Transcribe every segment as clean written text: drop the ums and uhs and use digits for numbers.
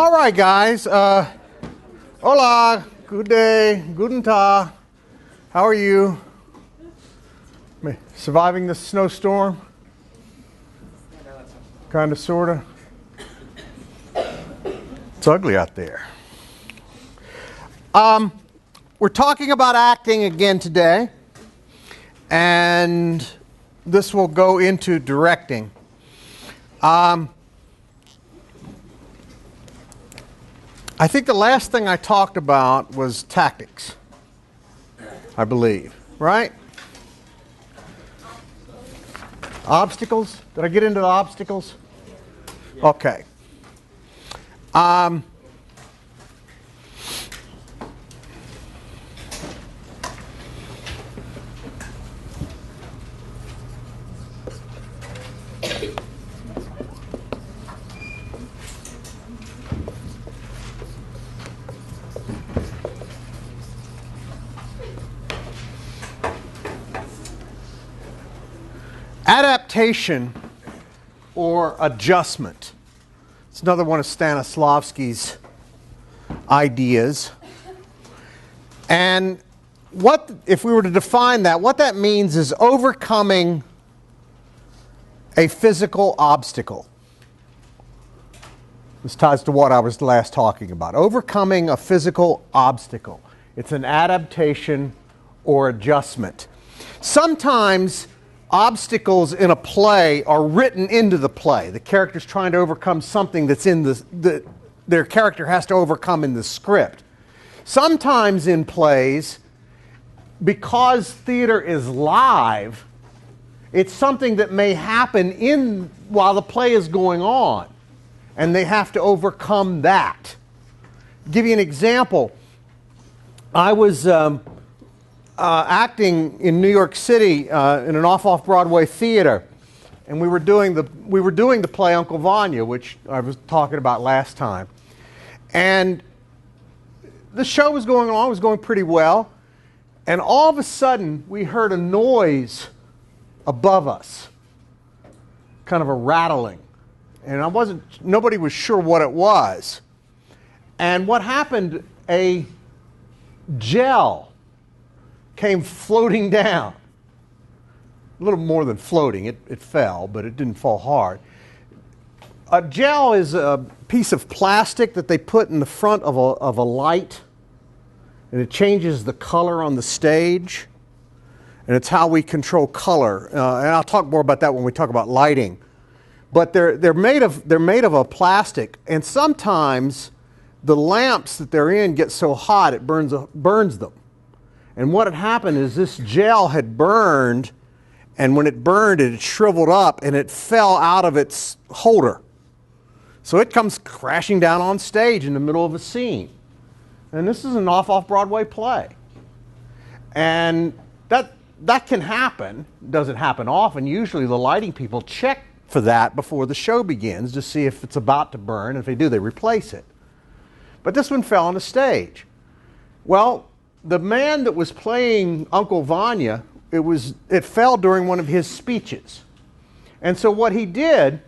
All right, guys. Hola, good day, guten Tag. How are you? Surviving the snowstorm? Kind of, sort of. It's ugly out there. We're talking about acting again today, and this will go into directing. I think the last thing I talked about was tactics, I believe, right? Obstacles? Did I get into the obstacles? Okay. Adaptation or adjustment. It's another one of Stanislavski's ideas. And what, if we were to define that, what that means is overcoming a physical obstacle. This ties to what I was last talking about. Overcoming a physical obstacle. It's an adaptation or adjustment. Sometimes obstacles in a play are written into the play. The character's trying to overcome something that's in their character has to overcome in the script. Sometimes in plays, because theater is live, it's something that may happen while the play is going on, and they have to overcome that. I'll give you an example. I was acting in New York City in an off-Broadway theater, and we were doing the play Uncle Vanya, which I was talking about last time. And the show was going on, was going pretty well, and all of a sudden we heard a noise above us, kind of a rattling, and nobody was sure what it was. And what happened? A gel came floating down. A little more than floating. It fell, but it didn't fall hard. A gel is a piece of plastic that they put in the front of a light, and it changes the color on the stage, and it's how we control color. And I'll talk more about that when we talk about lighting. But they're made of a plastic, and sometimes the lamps that they're in get so hot it burns them. And what had happened is this gel had burned, and when it burned, it shriveled up and it fell out of its holder. So it comes crashing down on stage in the middle of a scene. And this is an off-Broadway play. And that can happen. It doesn't happen often. Usually the lighting people check for that before the show begins to see if it's about to burn. If they do, they replace it. But this one fell on the stage. Well, the man that was playing Uncle Vanya, it fell during one of his speeches. And so what he did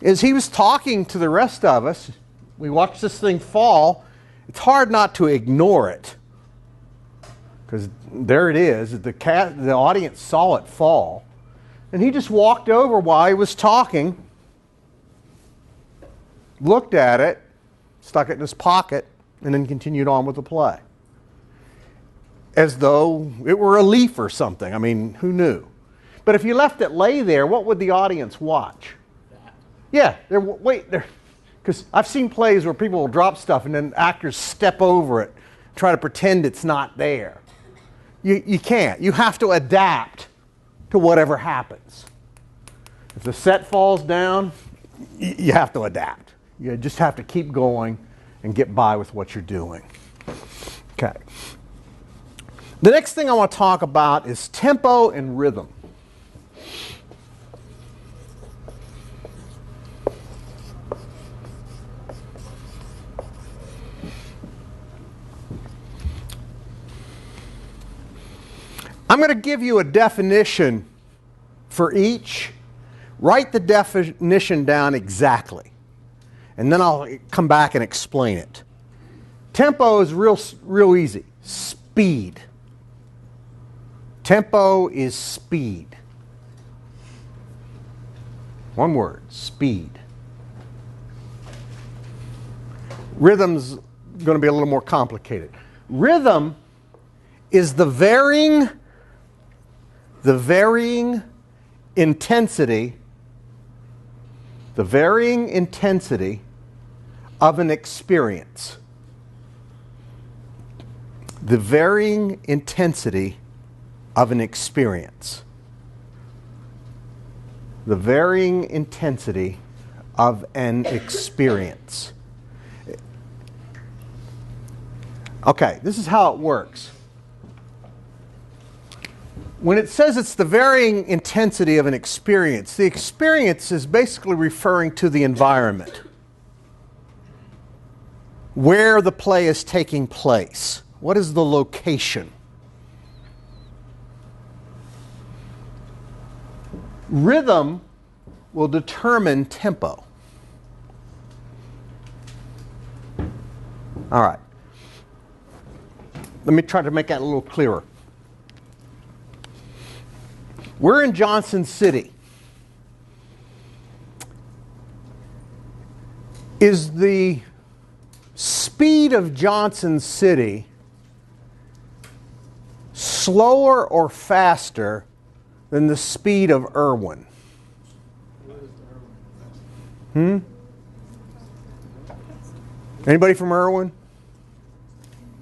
is he was talking to the rest of us. We watched this thing fall. It's hard not to ignore it, because there it is. The audience saw it fall. And he just walked over while he was talking, looked at it, stuck it in his pocket, and then continued on with the play, as though it were a leaf or something. I mean, who knew? But if you left it lay there, what would the audience watch? Yeah, because I've seen plays where people will drop stuff and then actors step over it, try to pretend it's not there. You can't. You have to adapt to whatever happens. If the set falls down, you have to adapt. You just have to keep going and get by with what you're doing. Okay. The next thing I want to talk about is tempo and rhythm. I'm going to give you a definition for each. Write the definition down exactly. and then I'll come back and explain it. Tempo is real easy. Speed. Tempo is speed. One word, speed. Rhythm's going to be a little more complicated. Rhythm is the varying intensity of an experience. The varying intensity of an experience. The varying intensity of an experience. Okay, this is how it works. When it says it's the varying intensity of an experience, the experience is basically referring to the environment, where the play is taking place. What is the location? Rhythm will determine tempo. All right. Let me try to make that a little clearer. We're in Johnson City. Is the speed of Johnson City slower or faster than the speed of Irwin? Anybody from Irwin?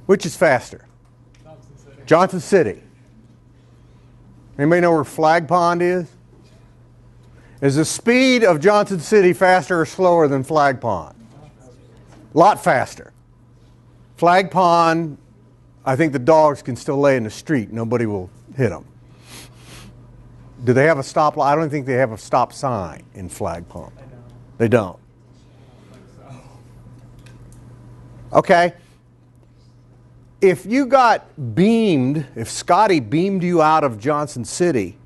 Which is faster? Johnson City. Anybody know where Flag Pond is? Is the speed of Johnson City faster or slower than Flag Pond? A lot faster. Flag Pond, I think the dogs can still lay in the street. Nobody will hit them. Do they have a stop? I don't think they have a stop sign in Flag Pond. They don't. Okay. If you got beamed, if Scotty beamed you out of Johnson City,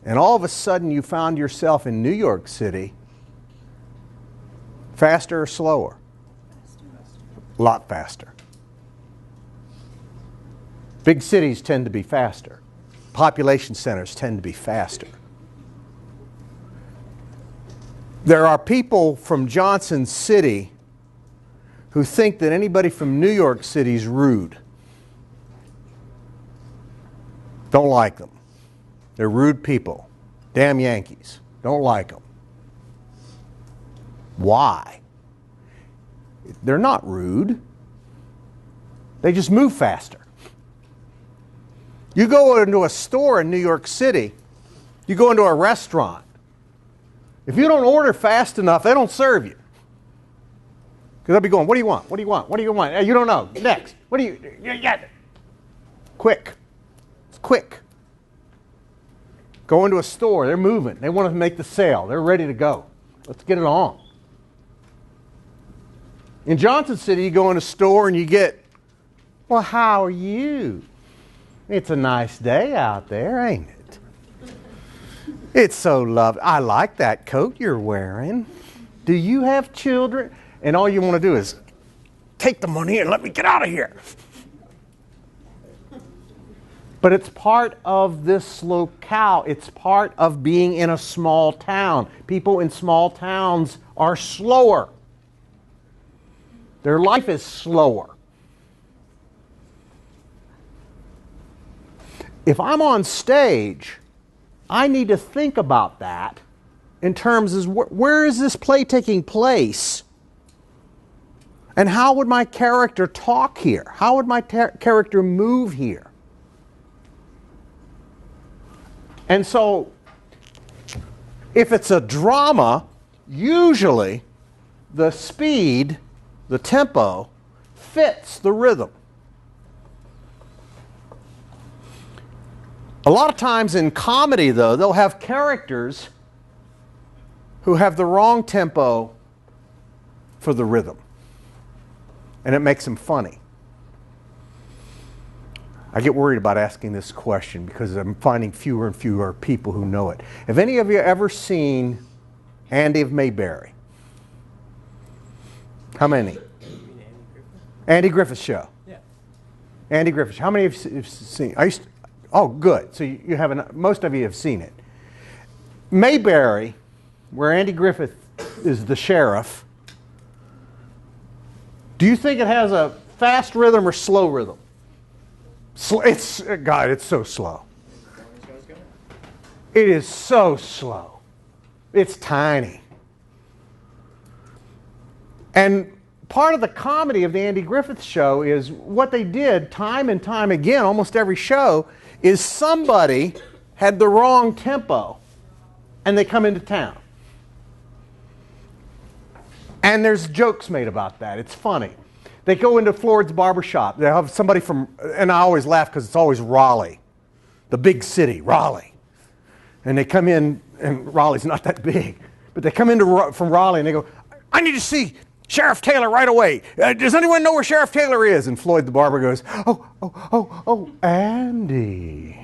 and all of a sudden you found yourself in New York City, faster or slower? A lot faster. Big cities tend to be faster. Population centers tend to be faster. There are people from Johnson City who think that anybody from New York City is rude. Don't like them. They're rude people. Damn Yankees. Don't like them. Why? They're not rude. They just move faster. You go into a store in New York City, you go into a restaurant. If you don't order fast enough, they don't serve you. Because they'll be going, what do you want? What do you want? What do you want? Hey, you don't know. Next. What do you... Yeah. Quick. It's quick. Go into a store. They're moving. They want to make the sale. They're ready to go. Let's get it on. In Johnson City, you go in a store and you get, well, how are you? It's a nice day out there, ain't it? It's so lovely. I like that coat you're wearing. Do you have children? And all you want to do is take the money and let me get out of here. But it's part of this locale. It's part of being in a small town. People in small towns are slower. Their life is slower. If I'm on stage, I need to think about that in terms of where is this play taking place? And how would my character talk here? How would my character move here? And so, if it's a drama, usually the speed, the tempo, fits the rhythm. A lot of times in comedy, though, they'll have characters who have the wrong tempo for the rhythm. And it makes them funny. I get worried about asking this question because I'm finding fewer and fewer people who know it. Have any of you ever seen Andy of Mayberry? How many? Andy Griffith Show. Yeah. Andy Griffith Show. How many have you seen? Oh, good. So you haven't. Most of you have seen it. Mayberry, where Andy Griffith is the sheriff. Do you think it has a fast rhythm or slow rhythm? God, it's so slow. It is so slow. It's tiny. And part of the comedy of the Andy Griffith Show is what they did time and time again, almost every show, is somebody had the wrong tempo and they come into town. And there's jokes made about that. It's funny. They go into Floyd's barbershop. They have somebody from, and I always laugh because it's always Raleigh, the big city, Raleigh. And they come in, and Raleigh's not that big, but they come from Raleigh and they go, I need to see Sheriff Taylor right away. Does anyone know where Sheriff Taylor is? And Floyd the barber goes, oh, Andy.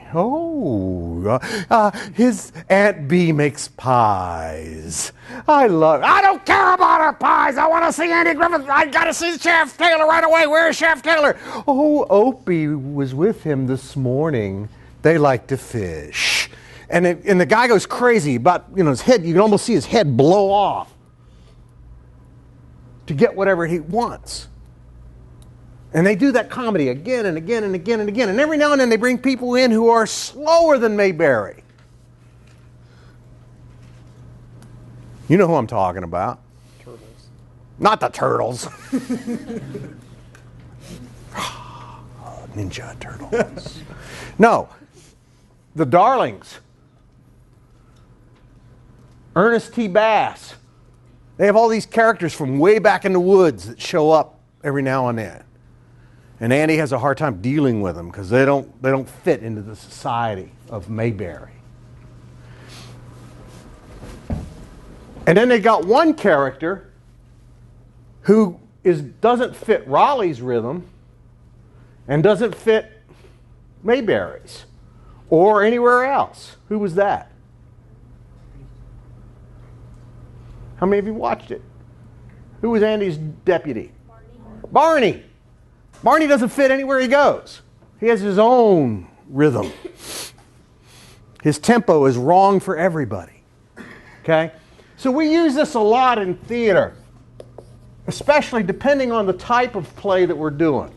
His Aunt Bee makes pies. I don't care about her pies. I want to see Andy Griffith. I got to see Sheriff Taylor right away. Where is Sheriff Taylor? Oh, Opie was with him this morning. They like to fish. And the guy goes crazy about, his head. You can almost see his head blow off to get whatever he wants. And they do that comedy again and again and again and again. And every now and then they bring people in who are slower than Mayberry. You know who I'm talking about. Turtles. Not the turtles. Ninja Turtles. No. The Darlings. Ernest T. Bass. They have all these characters from way back in the woods that show up every now and then. And Andy has a hard time dealing with them because they don't fit into the society of Mayberry. And then they got one character who doesn't fit Raleigh's rhythm and doesn't fit Mayberry's or anywhere else. Who was that? How many of you watched it? Who was Andy's deputy? Barney. Barney doesn't fit anywhere he goes. He has his own rhythm. His tempo is wrong for everybody. Okay? So we use this a lot in theater, especially depending on the type of play that we're doing.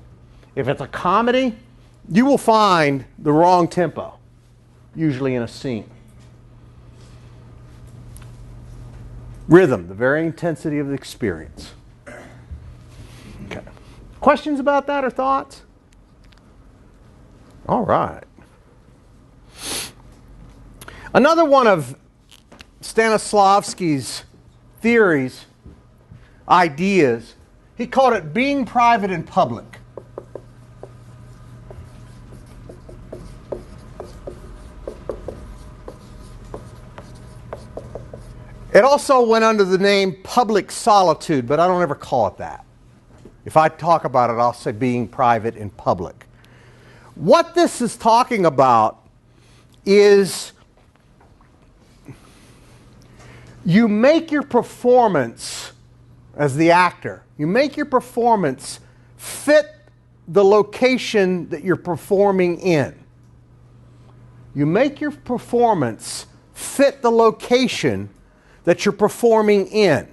If it's a comedy, you will find the wrong tempo, usually in a scene. Rhythm, the very intensity of the experience. Okay. Questions about that or thoughts? All right. Another one of Stanislavski's theories, ideas, he called it being private in public. It also went under the name public solitude, but I don't ever call it that. If I talk about it, I'll say being private in public. What this is talking about is you make your performance as the actor, you make your performance fit the location that you're performing in. You make your performance fit the location that you're performing in.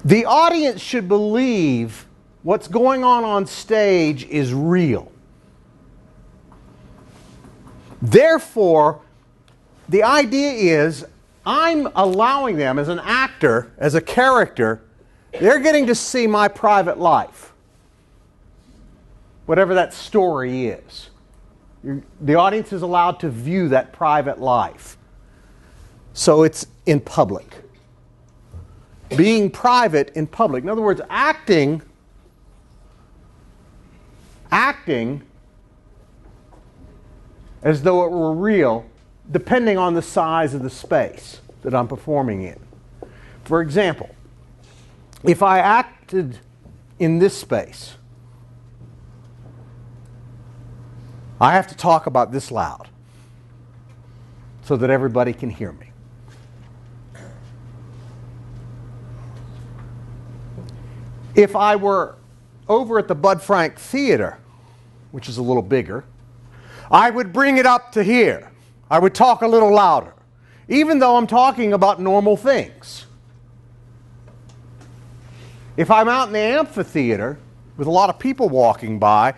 The audience should believe what's going on stage is real. Therefore, the idea is I'm allowing them as an actor, as a character, they're getting to see my private life. Whatever that story is. The audience is allowed to view that private life. So it's in public. Being private in public. In other words, acting as though it were real, depending on the size of the space that I'm performing in. For example, if I acted in this space, I have to talk about this loud so that everybody can hear me. If I were over at the Bud Frank Theater, which is a little bigger, I would bring it up to here. I would talk a little louder, even though I'm talking about normal things. If I'm out in the amphitheater with a lot of people walking by,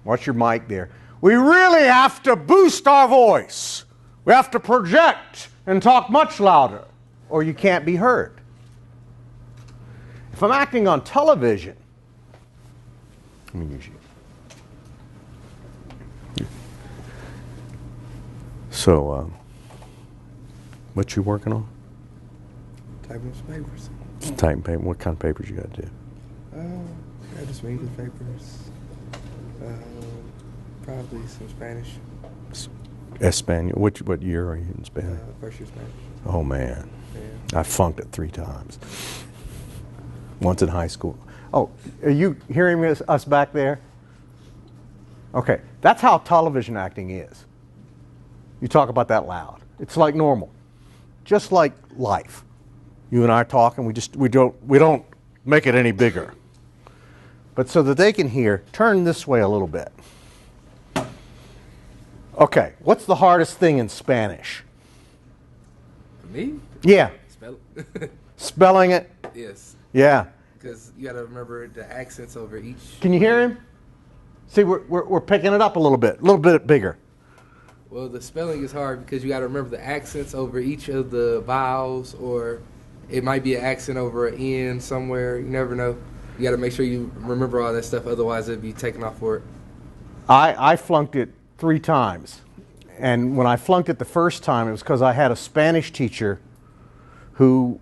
watch your mic there, we really have to boost our voice. We have to project and talk much louder, or you can't be heard. If I'm acting on television, let me use you. So, what you working on? Typing some papers. Typing paper. What kind of papers you got to do? I just English papers. Probably some Spanish. Espanol. What year are you in Spanish? First year Spanish. Oh man, Yeah. I flunked it 3 times. Once in high school. Oh, are you hearing us back there? Okay, that's how television acting is. You talk about that loud. It's like normal, just like life. You and I talk, and we don't make it any bigger. But so that they can hear, turn this way a little bit. Okay, what's the hardest thing in Spanish? For me? Yeah. Spell. Spelling it? Yes. Yeah. Because you got to remember the accents over each. Can you hear him? See, we're picking it up a little bit bigger. Well, the spelling is hard because you got to remember the accents over each of the vowels, or it might be an accent over an N somewhere. You never know. You got to make sure you remember all that stuff, otherwise it'd be taken off for it. I flunked it 3 times. And when I flunked it the first time, it was because I had a Spanish teacher who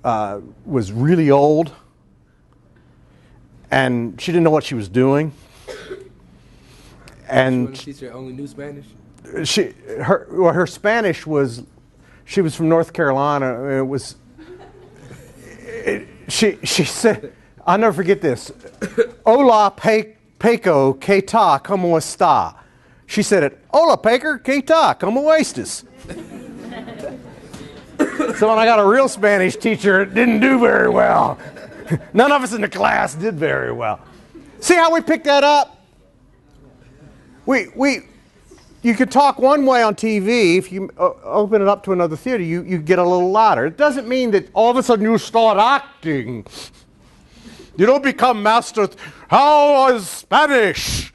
was really old, and she didn't know what she was doing. And She teacher only knew Spanish? her Spanish was, she was from North Carolina. She said, I'll never forget this. Hola, Peco, que ta, como está? She said it, hola, Pecker, que ta, como estes? So when I got a real Spanish teacher, it didn't do very well. None of us in the class did very well. See how we picked that up? You could talk one way on TV. If you open it up to another theater, you get a little louder. It doesn't mean that all of a sudden you start acting. You don't become master. How is Spanish?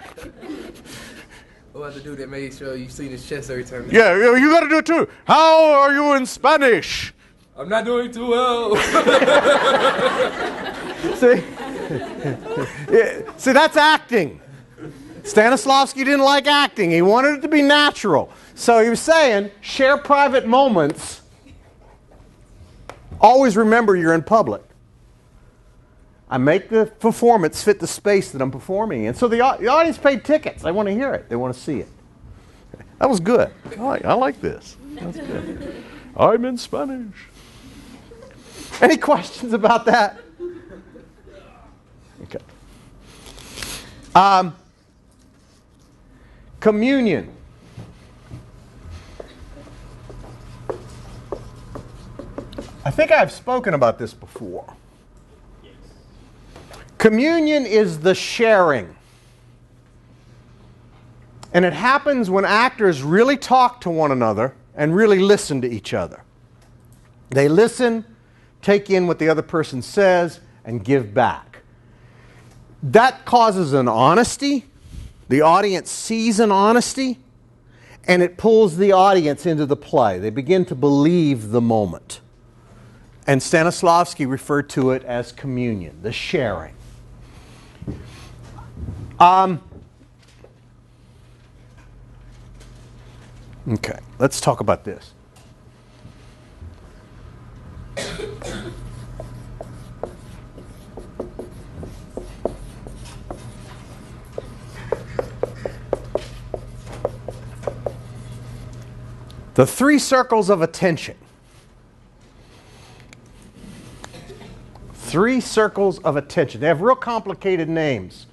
We'll have to do that, make sure you see his chest every time. Yeah, you got to do it too. How are you in Spanish? I'm not doing too well. See? Yeah, see, that's acting. Stanislavski didn't like acting. He wanted it to be natural. So he was saying, share private moments. Always remember you're in public. I make the performance fit the space that I'm performing in. So the audience paid tickets. They want to hear it. They want to see it. That was good. I like this. That's good. I'm in Spanish. Any questions about that? Okay. Communion. I think I've spoken about this before. Communion is the sharing. And it happens when actors really talk to one another and really listen to each other. They listen, take in what the other person says, and give back. That causes an honesty. The audience sees an honesty, and it pulls the audience into the play. They begin to believe the moment. And Stanislavski referred to it as communion, the sharing. Okay, let's talk about this. The 3 circles of attention. 3 circles of attention. They have real complicated names.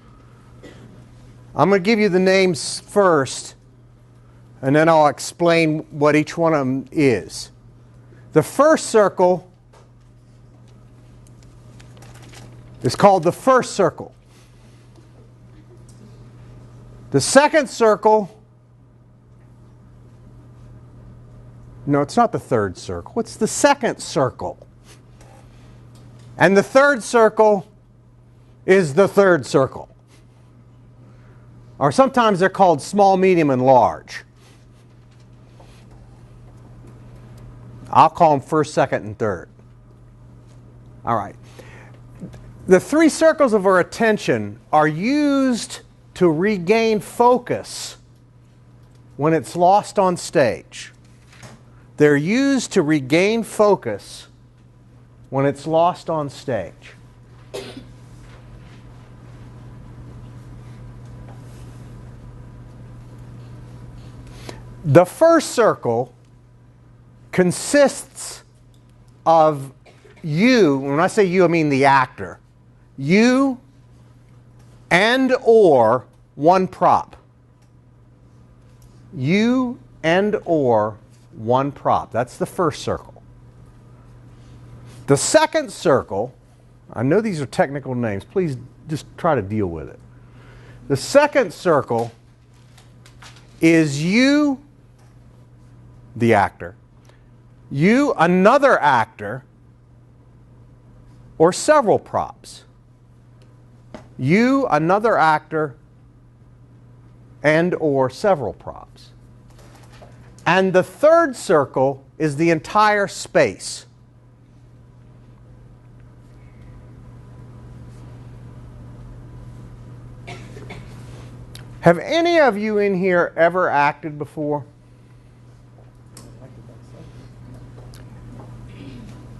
I'm going to give you the names first, and then I'll explain what each one of them is. The first circle is called the first circle. The second circle, no, it's not the third circle. It's the second circle. And the third circle is the third circle. Or sometimes they're called small, medium, and large. I'll call them first, second, and third. All right. The three circles of our attention are used to regain focus when it's lost on stage. They're used to regain focus when it's lost on stage. The first circle consists of you, when I say you, I mean the actor, you and or one prop. You and or one prop. That's the first circle. The second circle, I know these are technical names, please just try to deal with it. The second circle is you, the actor, you, another actor, or several props. You, another actor, and or several props. And the third circle is the entire space. Have any of you in here ever acted before?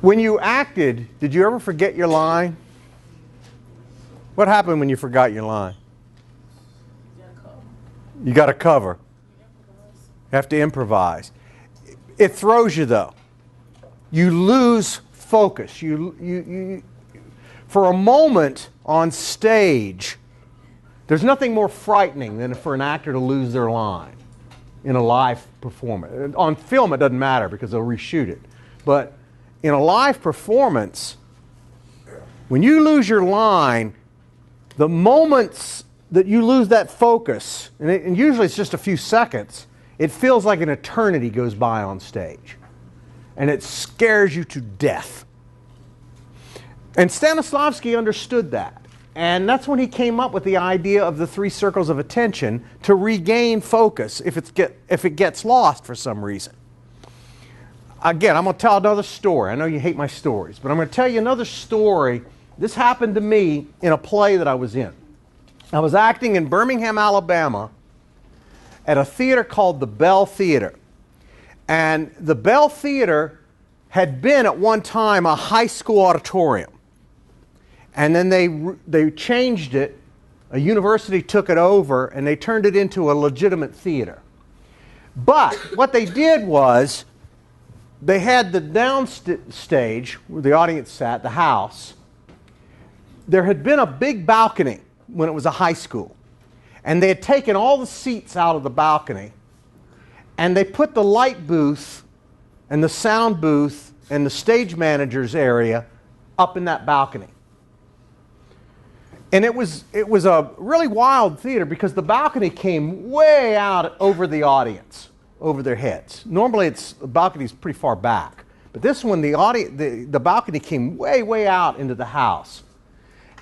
When you acted, did you ever forget your line? What happened when you forgot your line? You got to cover. You have to improvise. It throws you though. You lose focus. For a moment on stage, there's nothing more frightening than for an actor to lose their line in a live performance. On film it doesn't matter because they'll reshoot it. But in a live performance, when you lose your line, the moments that you lose that focus, and usually it's just a few seconds, it feels like an eternity goes by on stage. And it scares you to death. And Stanislavski understood that. And that's when he came up with the idea of the three circles of attention to regain focus if it gets lost for some reason. Again, I'm going to tell another story. I know you hate my stories, but I'm going to tell you another story. This happened to me in a play that I was in. I was acting in Birmingham, Alabama at a theater called the Bell Theater. And the Bell Theater had been at one time a high school auditorium. And then they changed it. A university took it over and they turned it into a legitimate theater. But what they did was they had the downstage where the audience sat, the house. There had been a big balcony when it was a high school. And they had taken all the seats out of the balcony and they put the light booth and the sound booth and the stage manager's area up in that balcony. And it was a really wild theater because the balcony came way out over the audience, over their heads. Normally the balcony's pretty far back. But this one, the balcony came way, way out into the house.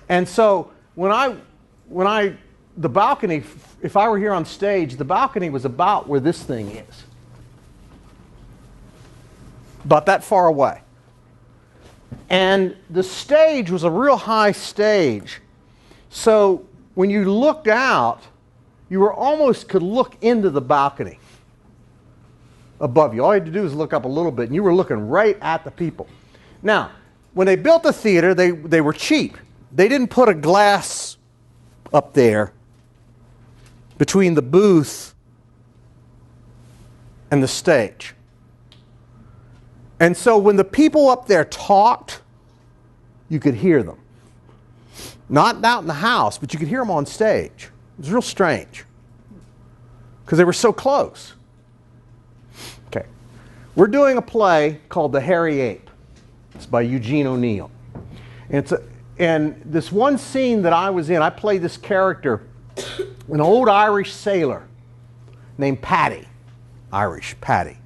And so the balcony, if I were here on stage, the balcony was about where this thing is. About that far away. And the stage was a real high stage. So when you looked out, you almost could look into the balcony above you. All you had to do was look up a little bit, and you were looking right at the people. Now, when they built the theater, they were cheap. They didn't put a glass up there between the booth and the stage. And so when the people up there talked, you could hear them. Not out in the house, but you could hear them on stage. It was real strange because they were so close. Okay. We're doing a play called The Hairy Ape. It's by Eugene O'Neill. And And this one scene that I was in, I played this character, an old Irish sailor named Paddy. Irish, Paddy.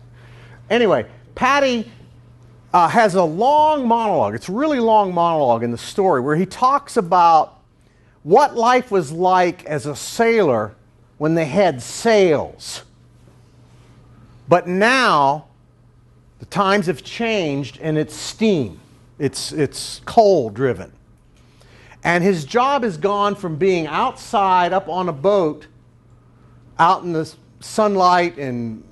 Anyway, Paddy has a long monologue. It's a really long monologue in the story where he talks about what life was like as a sailor when they had sails. But now, the times have changed and it's steam. It's coal driven. And his job has gone from being outside up on a boat, out in the sunlight and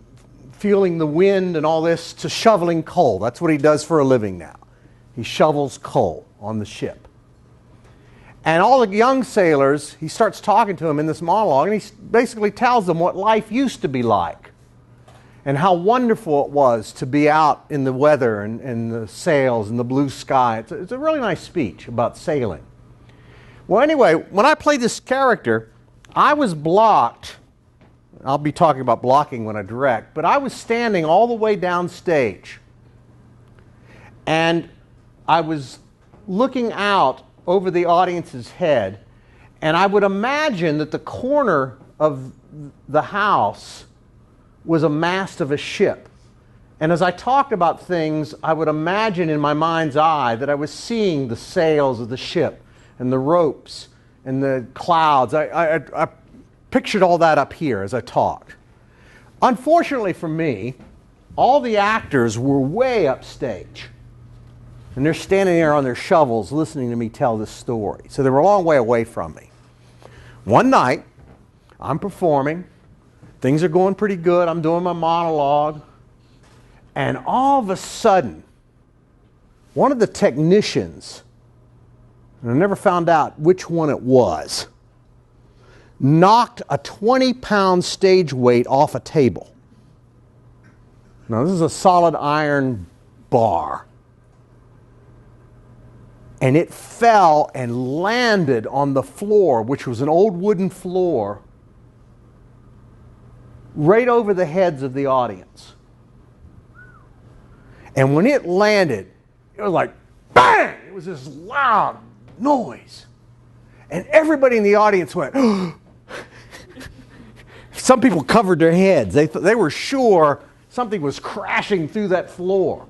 feeling the wind and all this, to shoveling coal. That's what he does for a living now. He shovels coal on the ship. And all the young sailors, he starts talking to them in this monologue, and he basically tells them what life used to be like and how wonderful it was to be out in the weather and the sails and the blue sky. It's a really nice speech about sailing. Well, anyway, when I played this character, I was blocked. I'll be talking about blocking when I direct, but I was standing all the way downstage. And I was looking out over the audience's head, and I would imagine that the corner of the house was a mast of a ship. And as I talked about things, I would imagine in my mind's eye that I was seeing the sails of the ship and the ropes and the clouds. I pictured all that up here as I talked. Unfortunately for me, all the actors were way upstage. And they're standing there on their shovels listening to me tell this story. So they were a long way away from me. One night, I'm performing. Things are going pretty good. I'm doing my monologue. And all of a sudden, one of the technicians, and I never found out which one it was, knocked a 20-pound stage weight off a table. Now, this is a solid iron bar. And it fell and landed on the floor, which was an old wooden floor, right over the heads of the audience. And when it landed, it was like, bang! It was this loud noise. And everybody in the audience went, Some people covered their heads. They were sure something was crashing through that floor.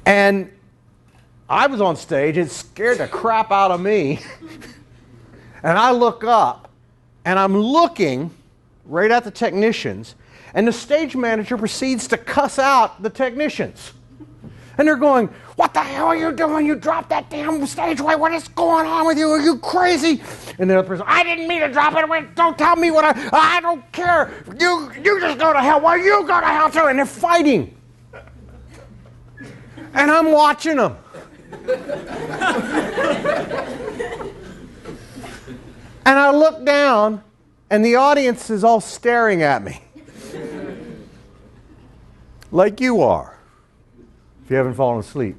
And I was on stage. It scared the crap out of me. And I look up, and I'm looking right at the technicians, and the stage manager proceeds to cuss out the technicians. And they're going, "What the hell are you doing? You dropped that damn stage weight. What is going on with you? Are you crazy?" And the other person, "I didn't mean to drop it. Don't tell me what I don't care. You just go to hell. Well, you go to hell too." And they're fighting. And I'm watching them. And I look down, and the audience is all staring at me. Like you are, if you haven't fallen asleep.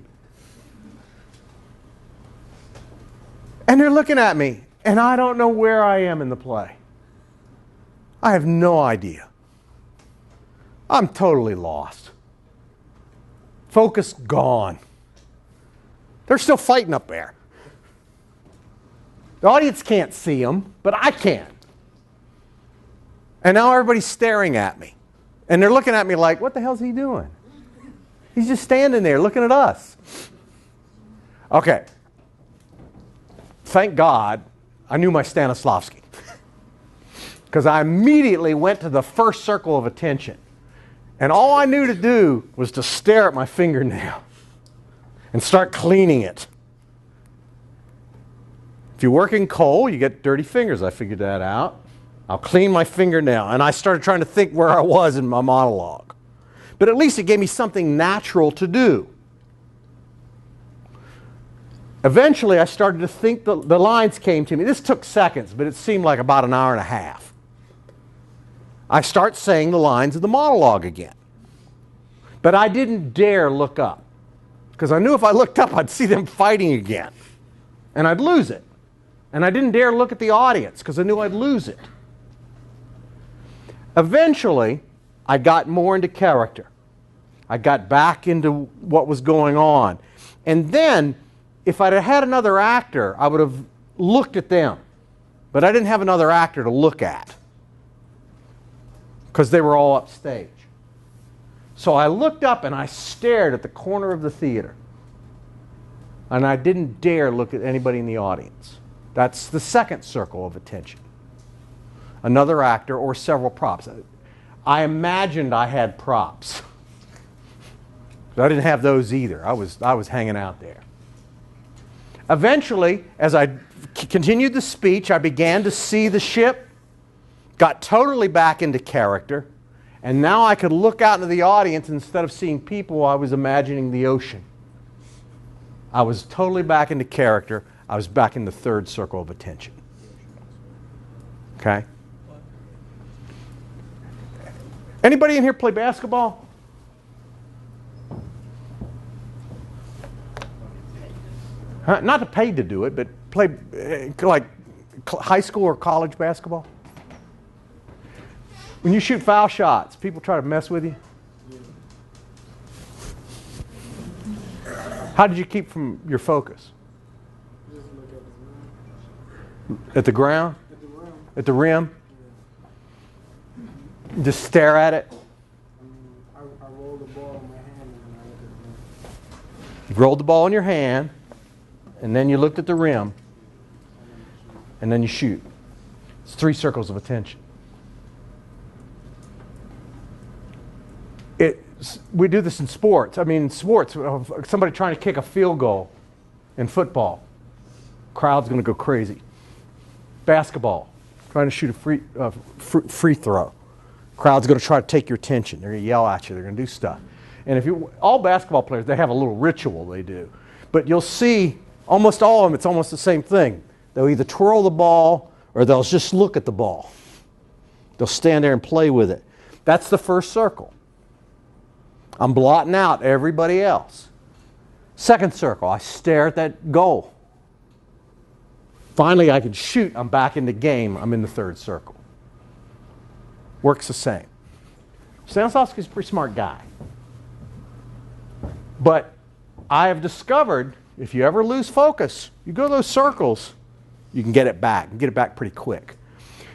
And they're looking at me, and I don't know where I am in the play. I have no idea. I'm totally lost. Focus gone. They're still fighting up there. The audience can't see them, but I can. And now everybody's staring at me. And they're looking at me like, what the hell's he doing? He's just standing there looking at us. Okay. Thank God I knew my Stanislavski. Because I immediately went to the first circle of attention. And all I knew to do was to stare at my fingernail and start cleaning it. If you work in coal, you get dirty fingers. I figured that out. I'll clean my fingernail. And I started trying to think where I was in my monologue. But at least it gave me something natural to do. Eventually, I started to think the lines came to me. This took seconds, but it seemed like about an hour and a half. I start saying the lines of the monologue again. But I didn't dare look up. Because I knew if I looked up, I'd see them fighting again. And I'd lose it. And I didn't dare look at the audience because I knew I'd lose it. Eventually, I got more into character. I got back into what was going on. And then, if I'd have had another actor, I would have looked at them. But I didn't have another actor to look at because they were all upstage. So I looked up and I stared at the corner of the theater. And I didn't dare look at anybody in the audience. That's the second circle of attention. Another actor or several props. I imagined I had props. I didn't have those either. I was hanging out there. Eventually, as I continued the speech, I began to see the ship, got totally back into character, and now I could look out into the audience. Instead of seeing people, I was imagining the ocean. I was totally back into character. I was back in the third circle of attention. Okay? Anybody in here play basketball? Huh? Not paid to do it, but play like high school or college basketball? When you shoot foul shots, people try to mess with you? How did you keep from your focus? Just look At the ground? at the rim. At the rim? Just stare at it? I roll the ball in my hand and then I look at the rim. You rolled the ball in your hand, and then you looked at the rim, and then you shoot. It's 3 circles of attention. We do this in sports. I mean, in sports, somebody trying to kick a field goal in football, crowd's going to go crazy. Basketball, trying to shoot a free throw, crowd's going to try to take your attention. They're going to yell at you. They're going to do stuff. And if all basketball players, they have a little ritual they do. But you'll see almost all of them, it's almost the same thing. They'll either twirl the ball or they'll just look at the ball. They'll stand there and play with it. That's the first circle. I'm blotting out everybody else. Second circle, I stare at that goal. Finally, I can shoot. I'm back in the game. I'm in the third circle. Works the same. Stanislavski's a pretty smart guy. But I have discovered if you ever lose focus, you go those circles, you can get it back. You can get it back pretty quick.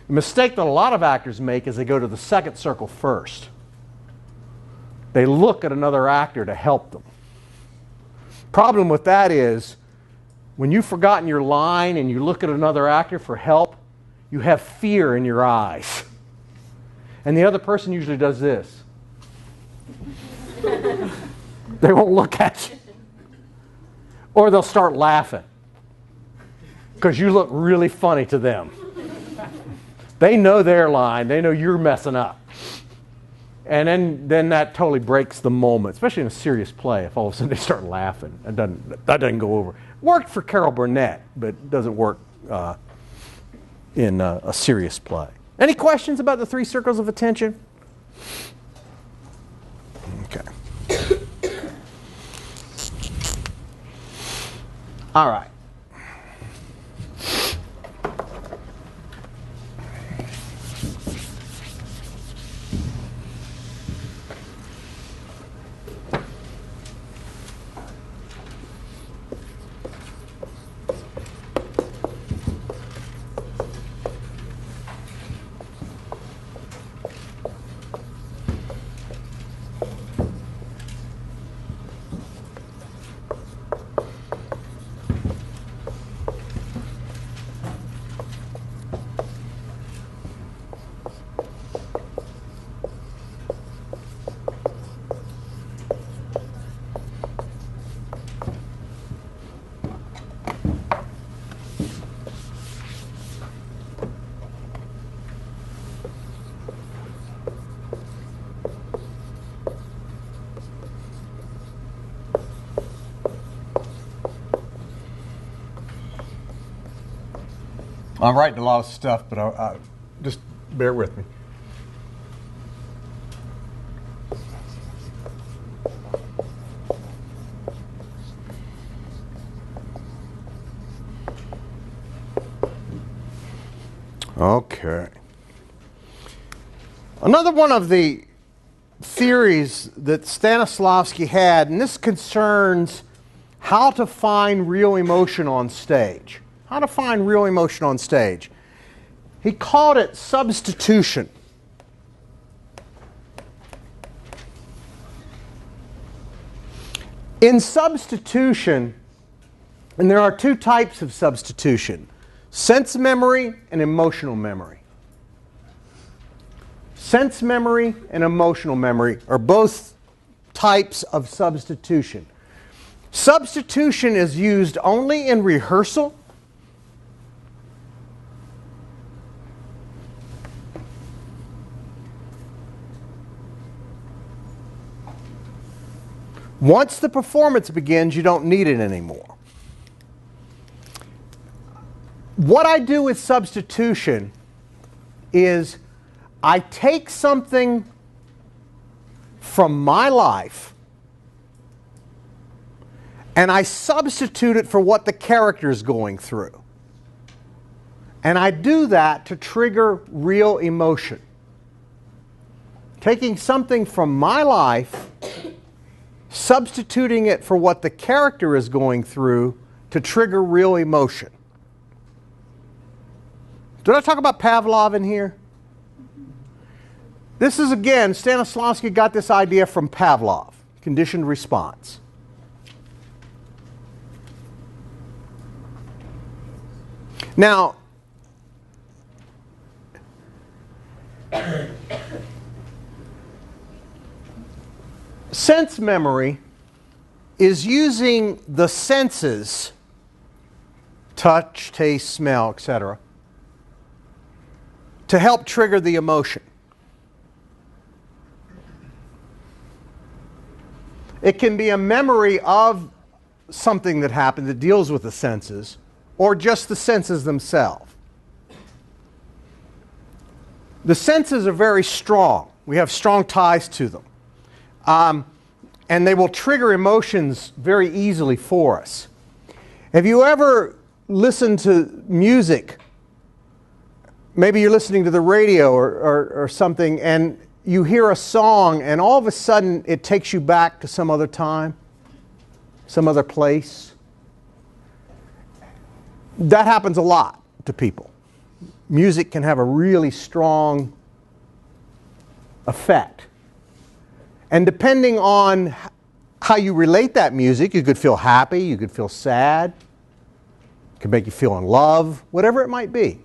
The mistake that a lot of actors make is they go to the second circle first. They look at another actor to help them. Problem with that is when you've forgotten your line and you look at another actor for help, you have fear in your eyes. And the other person usually does this. They won't look at you. Or they'll start laughing because you look really funny to them. They know their line. They know you're messing up. And then that totally breaks the moment, especially in a serious play, if all of a sudden they start laughing. That doesn't go over. Worked for Carol Burnett, but doesn't work in a serious play. Any questions about the 3 circles of attention? Okay. All right. I'm writing a lot of stuff, but just bear with me. Okay. Another one of the theories that Stanislavski had, and this concerns how to find real emotion on stage. How to find real emotion on stage. He called it substitution. In substitution, and there are two types of substitution, sense memory and emotional memory. Sense memory and emotional memory are both types of substitution. Substitution is used only in rehearsal. Once the performance begins, you don't need it anymore. What I do with substitution is I take something from my life and I substitute it for what the character is going through. And I do that to trigger real emotion. Taking something from my life, substituting it for what the character is going through to trigger real emotion. Did I talk about Pavlov in here? This is, again, Stanislavski got this idea from Pavlov, conditioned response. Now, sense memory is using the senses, touch, taste, smell, etc., to help trigger the emotion. It can be a memory of something that happened that deals with the senses, or just the senses themselves. The senses are very strong. We have strong ties to them. And they will trigger emotions very easily for us. Have you ever listened to music? Maybe you're listening to the radio or something, and you hear a song, and all of a sudden it takes you back to some other time, some other place. That happens a lot to people. Music can have a really strong effect. And depending on how you relate that music, you could feel happy, you could feel sad, it could make you feel in love, whatever it might be.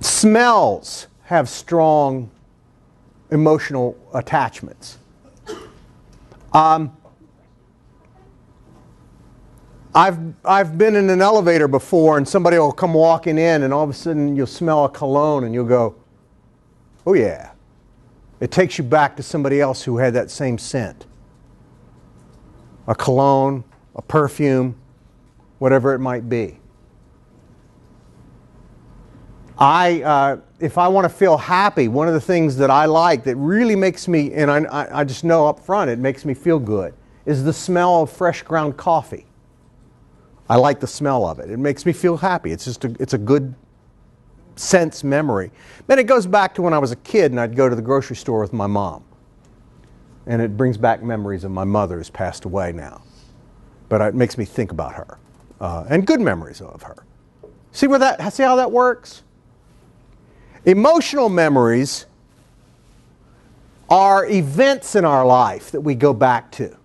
Smells have strong emotional attachments. I've been in an elevator before, and somebody will come walking in, and all of a sudden you'll smell a cologne, and you'll go, oh yeah. It takes you back to somebody else who had that same scent. A cologne, a perfume, whatever it might be. If I want to feel happy, one of the things that I like that really makes me, and I just know up front it makes me feel good, is the smell of fresh ground coffee. I like the smell of it. It makes me feel happy. It's a good sense memory. Then it goes back to when I was a kid and I'd go to the grocery store with my mom. And it brings back memories of my mother who's passed away now. But it makes me think about her. And good memories of her. See how that works? Emotional memories are events in our life that we go back to.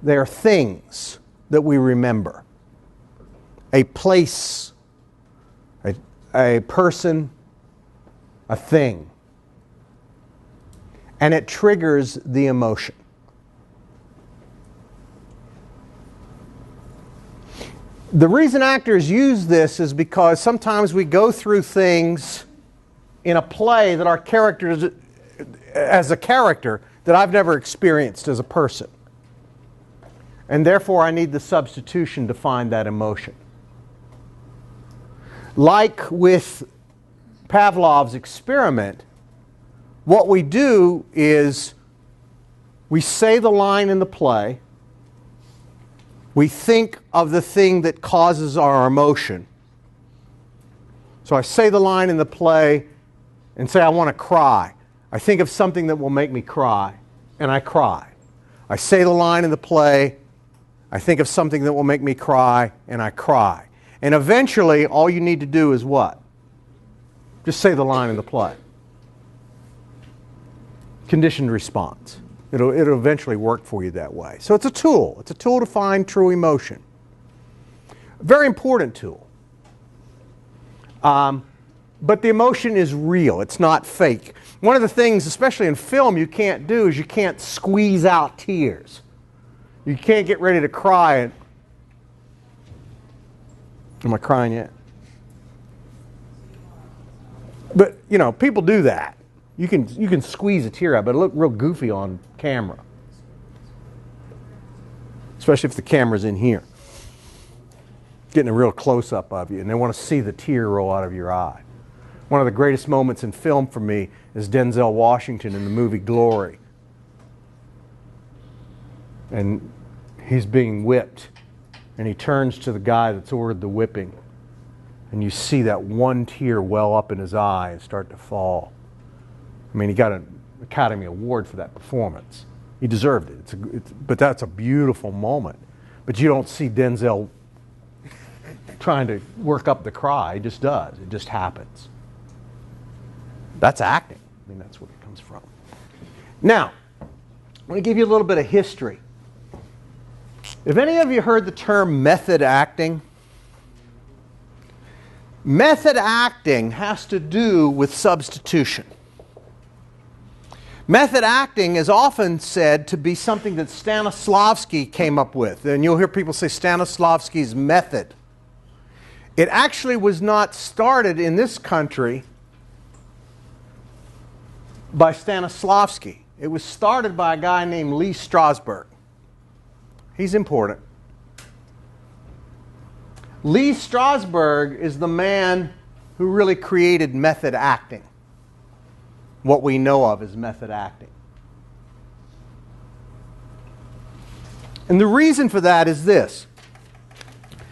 They are things that we remember. A place, a person, a thing. And it triggers the emotion. The reason actors use this is because sometimes we go through things in a play that our characters, as a character, that I've never experienced as a person. And therefore I need the substitution to find that emotion. Like with Pavlov's experiment, what we do is we say the line in the play, we think of the thing that causes our emotion. So I say the line in the play and say, I want to cry. I think of something that will make me cry, and I cry. I say the line in the play, I think of something that will make me cry, and I cry. And eventually, all you need to do is what? Just say the line in the play. Conditioned response. It'll eventually work for you that way. So it's a tool. It's a tool to find true emotion. A very important tool. But the emotion is real. It's not fake. One of the things, especially in film, you can't do is you can't squeeze out tears. You can't get ready to cry and, am I crying yet? But, you know, people do that. You can squeeze a tear out, but it look real goofy on camera. Especially if the camera's in here. Getting a real close-up of you, and they want to see the tear roll out of your eye. One of the greatest moments in film for me is Denzel Washington in the movie Glory. And he's being whipped, and he turns to the guy that's ordered the whipping, and you see that one tear well up in his eye and start to fall. I mean, he got an Academy Award for that performance. He deserved it. But that's a beautiful moment. But you don't see Denzel trying to work up the cry. He just does. It just happens. That's acting. I mean, that's where it comes from. Now, I'm going to give you a little bit of history. Have any of you heard the term method acting? Method acting has to do with substitution. Method acting is often said to be something that Stanislavski came up with. And you'll hear people say Stanislavski's method. It actually was not started in this country by Stanislavski. It was started by a guy named Lee Strasberg. He's important. Lee Strasberg is the man who really created method acting. What we know of as method acting. And the reason for that is this.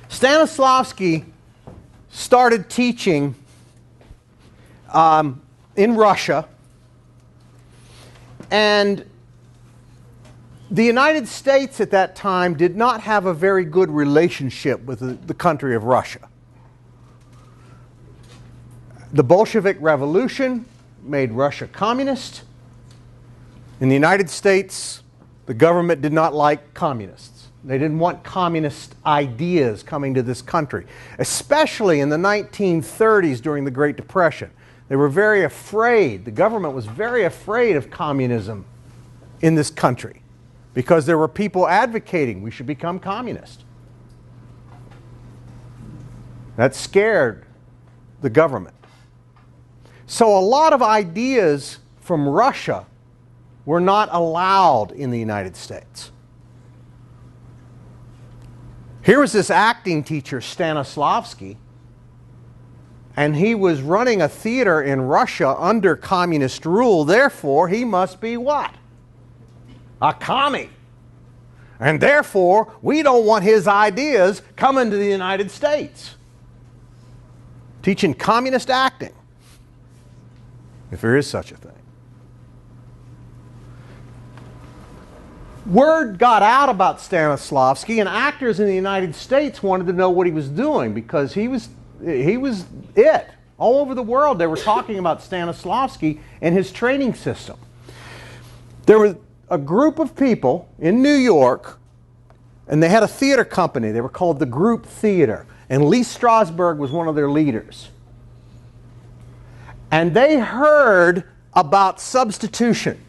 Stanislavski started teaching in Russia, and the United States at that time did not have a very good relationship with the country of Russia. The Bolshevik Revolution made Russia communist. In the United States, the government did not like communists. They didn't want communist ideas coming to this country, especially in the 1930s during the Great Depression. They were very afraid, the government was very afraid of communism in this country because there were people advocating we should become communist. That scared the government. So a lot of ideas from Russia were not allowed in the United States. Here was this acting teacher, Stanislavski, and he was running a theater in Russia under communist rule. Therefore, he must be what? A commie. And therefore, we don't want his ideas coming to the United States. Teaching communist acting. If there is such a thing. Word got out about Stanislavski, and actors in the United States wanted to know what he was doing because he was it. All over the world they were talking about Stanislavski and his training system. There was a group of people in New York, and they had a theater company. They were called the Group Theater, and Lee Strasberg was one of their leaders. And they heard about substitution.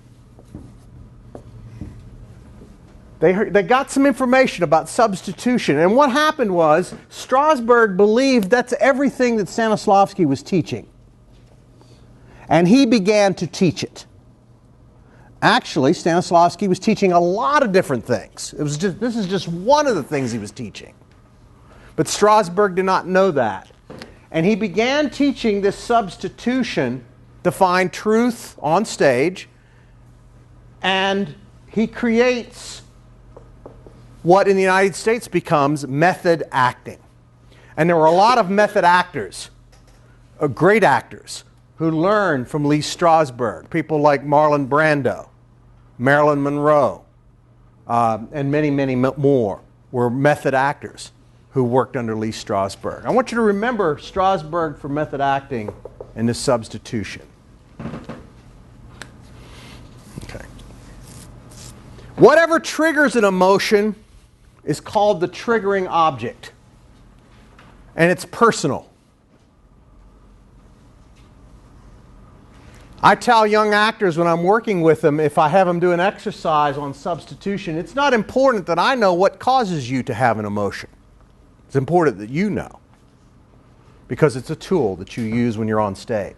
They got some information about substitution. And what happened was, Strasberg believed that's everything that Stanislavski was teaching. And he began to teach it. Actually, Stanislavski was teaching a lot of different things. This is just one of the things he was teaching. But Strasberg did not know that. And he began teaching this substitution to find truth on stage. And he creates what in the United States becomes method acting. And there were a lot of method actors, great actors, who learned from Lee Strasberg. People like Marlon Brando, Marilyn Monroe, and many, many more were method actors who worked under Lee Strasberg. I want you to remember Strasberg for method acting and the substitution. Okay. Whatever triggers an emotion is called the triggering object, and it's personal. I tell young actors when I'm working with them, if I have them do an exercise on substitution, it's not important that I know what causes you to have an emotion. It's important that you know, because it's a tool that you use when you're on stage.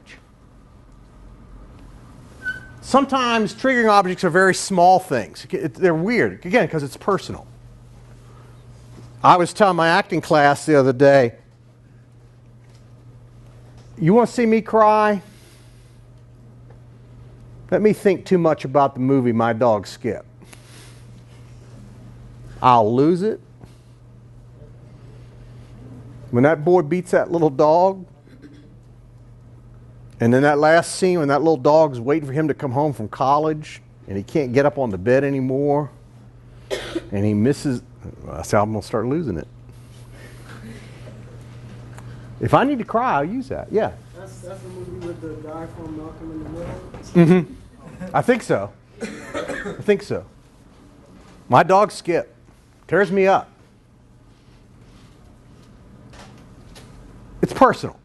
Sometimes triggering objects are very small things. They're weird, again, because it's personal. I was telling my acting class the other day, you want to see me cry? Let me think too much about the movie My Dog Skip. I'll lose it. When that boy beats that little dog, and then that last scene when that little dog's waiting for him to come home from college, and he can't get up on the bed anymore, and he misses, that's how I'm going to start losing it. If I need to cry, I'll use that, yeah. That's the movie with the guy from Malcolm in the Middle. Mm-hmm. I think so. I think so. My Dog Skip tears me up. It's personal.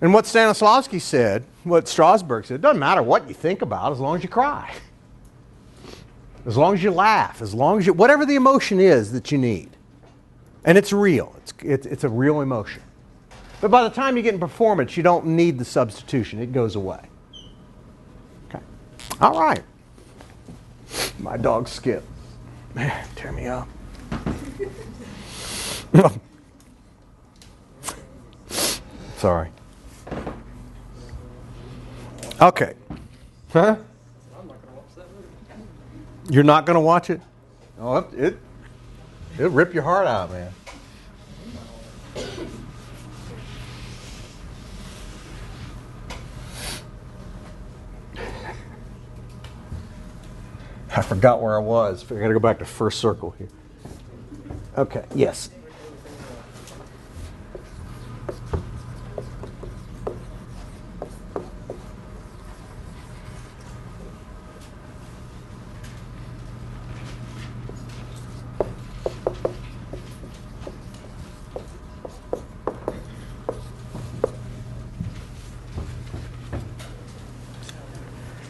And what Stanislavski said, what Strasberg said, it doesn't matter what you think about as long as you cry. As long as you laugh, as long as you, whatever the emotion is that you need. And it's real. It's a real emotion. But by the time you get in performance, you don't need the substitution. It goes away. Okay. All right. My Dog Skip. Man, tear me up. Sorry. Okay. Huh? You're not going to watch it? Oh, it'll rip your heart out, man. I forgot where I was. I got to go back to first circle here. Okay, yes.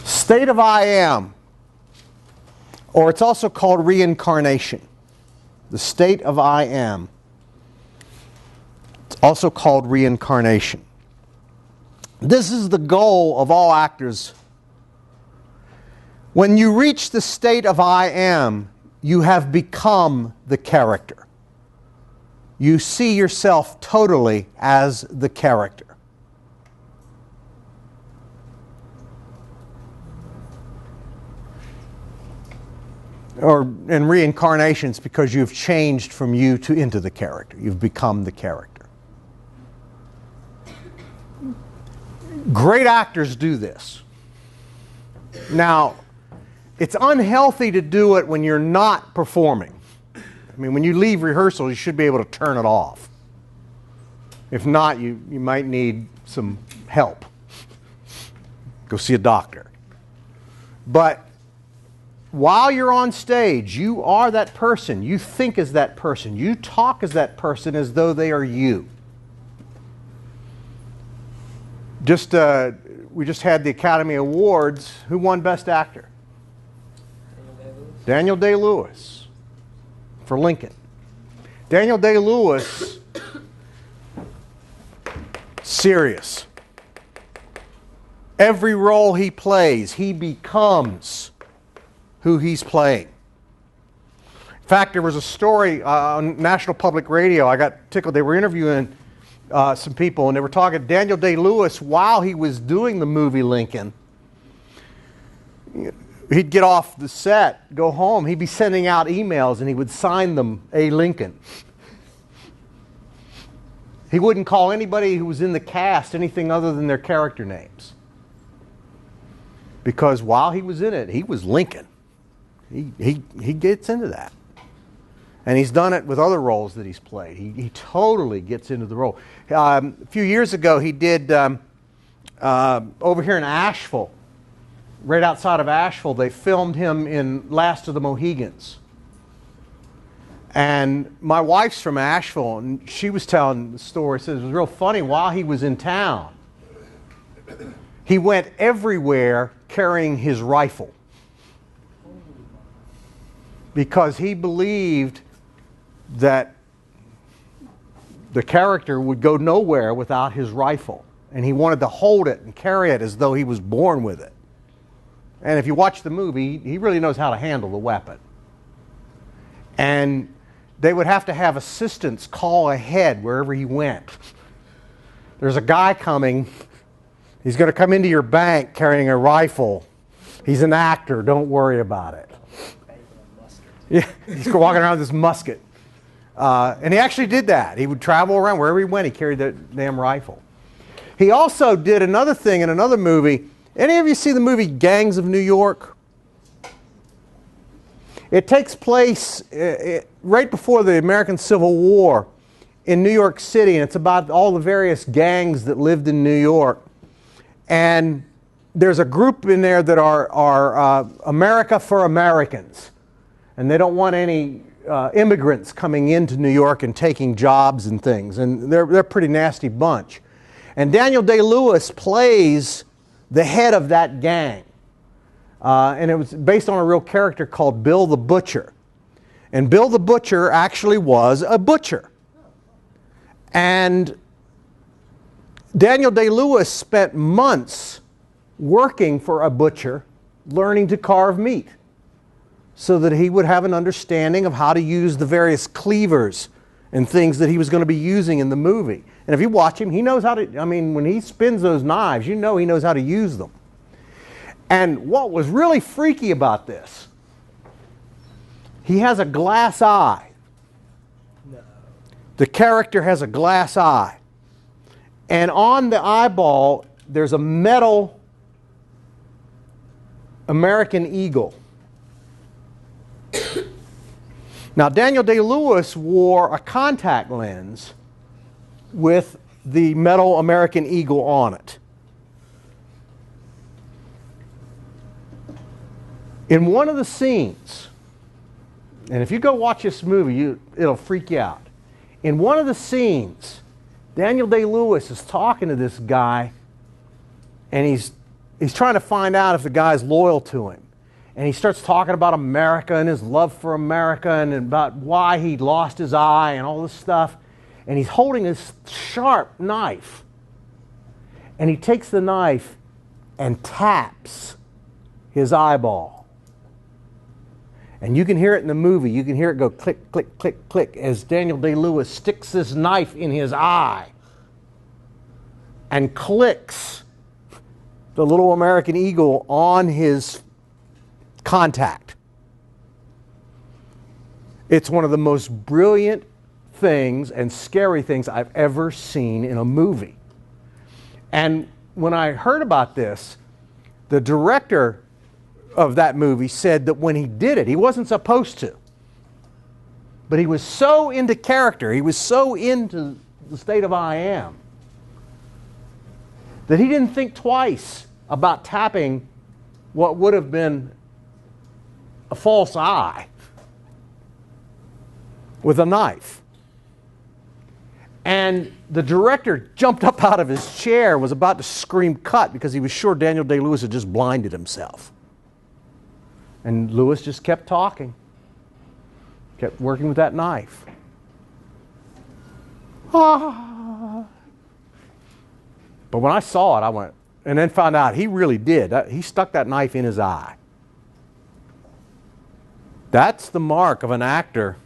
State of I am, or it's also called reincarnation. The state of I am. It's also called reincarnation. This is the goal of all actors. When you reach the state of I am, you have become the character. You see yourself totally as the character. And reincarnations because you've changed from you to into the character. You've become the character. Great actors do this. Now, it's unhealthy to do it when you're not performing. I mean, when you leave rehearsal, you should be able to turn it off. If not, you might need some help. Go see a doctor. But while you're on stage, you are that person. You think as that person. You talk as that person as though they are you. We just had the Academy Awards. Who won Best Actor? Daniel Day-Lewis for Lincoln. Daniel Day-Lewis, serious. Every role he plays, he becomes who he's playing. In fact, there was a story on National Public Radio. I got tickled. They were interviewing some people, and they were talking. Daniel Day-Lewis, while he was doing the movie Lincoln, he'd get off the set, go home. He'd be sending out emails, and he would sign them A. Lincoln. He wouldn't call anybody who was in the cast anything other than their character names. Because while he was in it, he was Lincoln. He gets into that. And he's done it with other roles that he's played. He totally gets into the role. A few years ago, he did, over here in Asheville, right outside of Asheville, they filmed him in Last of the Mohegans. And my wife's from Asheville, and she was telling the story. Says it was real funny. While he was in town, he went everywhere carrying his rifle because he believed that the character would go nowhere without his rifle, and he wanted to hold it and carry it as though he was born with it. And if you watch the movie, he really knows how to handle the weapon. And they would have to have assistants call ahead wherever he went. There's a guy coming. He's going to come into your bank carrying a rifle. He's an actor. Don't worry about it. Yeah, he's walking around with this musket. And he actually did that. He would travel around wherever he went. He carried that damn rifle. He also did another thing in another movie. Any of you see the movie Gangs of New York? It takes place right before the American Civil War in New York City, and it's about all the various gangs that lived in New York. And there's a group in there that are America for Americans, and they don't want any immigrants coming into New York and taking jobs and things, and they're a pretty nasty bunch. And Daniel Day-Lewis plays the head of that gang. And it was based on a real character called Bill the Butcher. And Bill the Butcher actually was a butcher. And Daniel Day-Lewis spent months working for a butcher, learning to carve meat, so that he would have an understanding of how to use the various cleavers and things that he was going to be using in the movie. And if you watch him, he knows how to, I mean, when he spins those knives, you know he knows how to use them. And what was really freaky about this, he has a glass eye. No. The character has a glass eye. And on the eyeball, there's a metal American eagle. Now, Daniel Day-Lewis wore a contact lens with the metal American eagle on it. In one of the scenes, and if you go watch this movie, it'll freak you out. In one of the scenes, Daniel Day-Lewis is talking to this guy, and he's trying to find out if the guy's loyal to him. And he starts talking about America and his love for America and about why he lost his eye and all this stuff. And he's holding this sharp knife. And he takes the knife and taps his eyeball. And you can hear it in the movie. You can hear it go click, click, click, click as Daniel Day-Lewis sticks this knife in his eye and clicks the little American eagle on his contact. It's one of the most brilliant things and scary things I've ever seen in a movie. And when I heard about this, the director of that movie said that when he did it, he wasn't supposed to. But he was so into character, he was so into the state of I am, that he didn't think twice about tapping what would have been a false eye with a knife. And the director jumped up out of his chair, was about to scream cut because he was sure Daniel Day-Lewis had just blinded himself. And Lewis just kept talking, kept working with that knife. Ah. But when I saw it, I went, and then found out he really did. He stuck that knife in his eye. That's the mark of an actor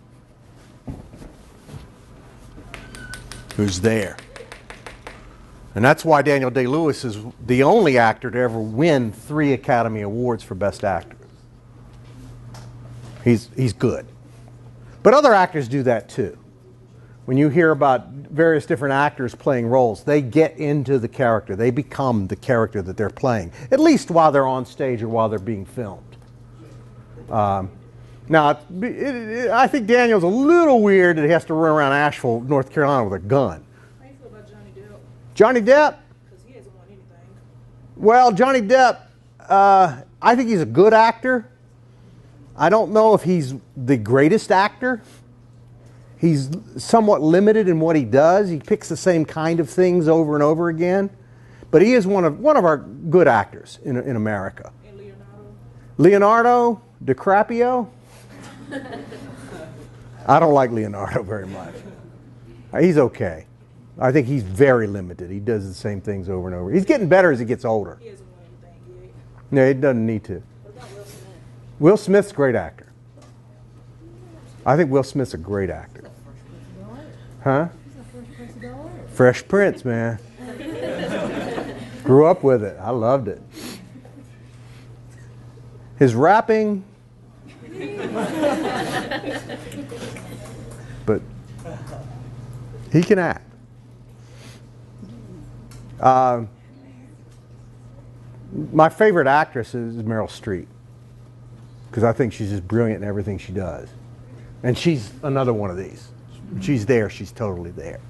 who's there. And that's why Daniel Day-Lewis is the only actor to ever win 3 Academy Awards for Best Actor. He's good. But other actors do that too. When you hear about various different actors playing roles, they get into the character. They become the character that they're playing, at least while they're on stage or while they're being filmed. Now, I think Daniel's a little weird that he has to run around Asheville, North Carolina with a gun. How do you feel about Johnny Depp? Johnny Depp? Because he hasn't won anything. Well, Johnny Depp, I think he's a good actor. I don't know if he's the greatest actor. He's somewhat limited in what he does. He picks the same kind of things over and over again. But he is one of our good actors in America. And Leonardo? Leonardo DiCaprio? I don't like Leonardo very much. He's okay. I think he's very limited. He does the same things over and over. He's getting better as he gets older. He hasn't won anything yet. No, he doesn't need to. What about Will Smith? Will Smith's a great actor. I think Will Smith's a great actor. Huh? Fresh Prince, man. Grew up with it. I loved it. His rapping, but he can act. My favorite actress is Meryl Streep, because I think she's just brilliant in everything she does. And she's another one of these. When she's there, she's totally there.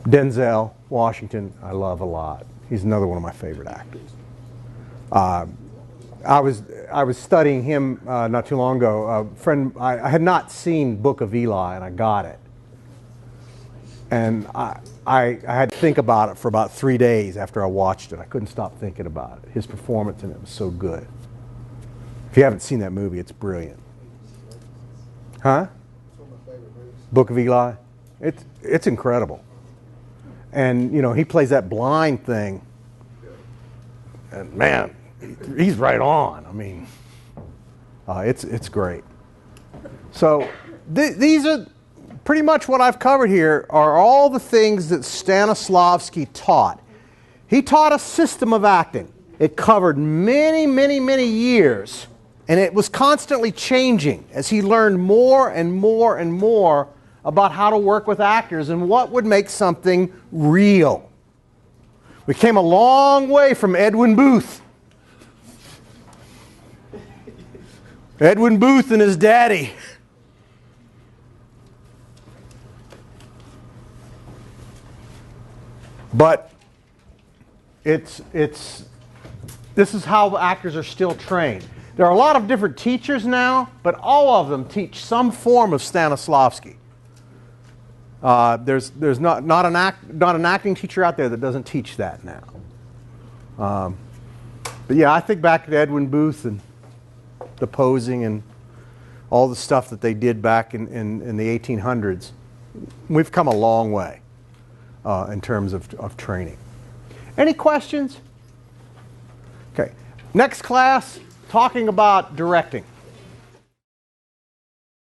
Denzel Washington, I love a lot. He's another one of my favorite actors. I was studying him not too long ago. A friend, I had not seen Book of Eli, and I got it. And I had to think about it for about 3 days after I watched it. I couldn't stop thinking about it. His performance in it was so good. If you haven't seen that movie, it's brilliant. Huh? Book of Eli. It's incredible. And, you know, he plays that blind thing. And, man, he's right on. I mean, it's great. So these are pretty much what I've covered here are all the things that Stanislavski taught. He taught a system of acting. It covered many, many, many years. And it was constantly changing as he learned more and more and more about how to work with actors and what would make something real. We came a long way from Edwin Booth. Edwin Booth and his daddy. But this is how actors are still trained. There are a lot of different teachers now, but all of them teach some form of Stanislavski. There's not an acting teacher out there that doesn't teach that now. But yeah, I think back to Edwin Booth and the posing and all the stuff that they did back in the 1800s. We've come a long way in terms of training. Any questions? Okay, next class, talking about directing.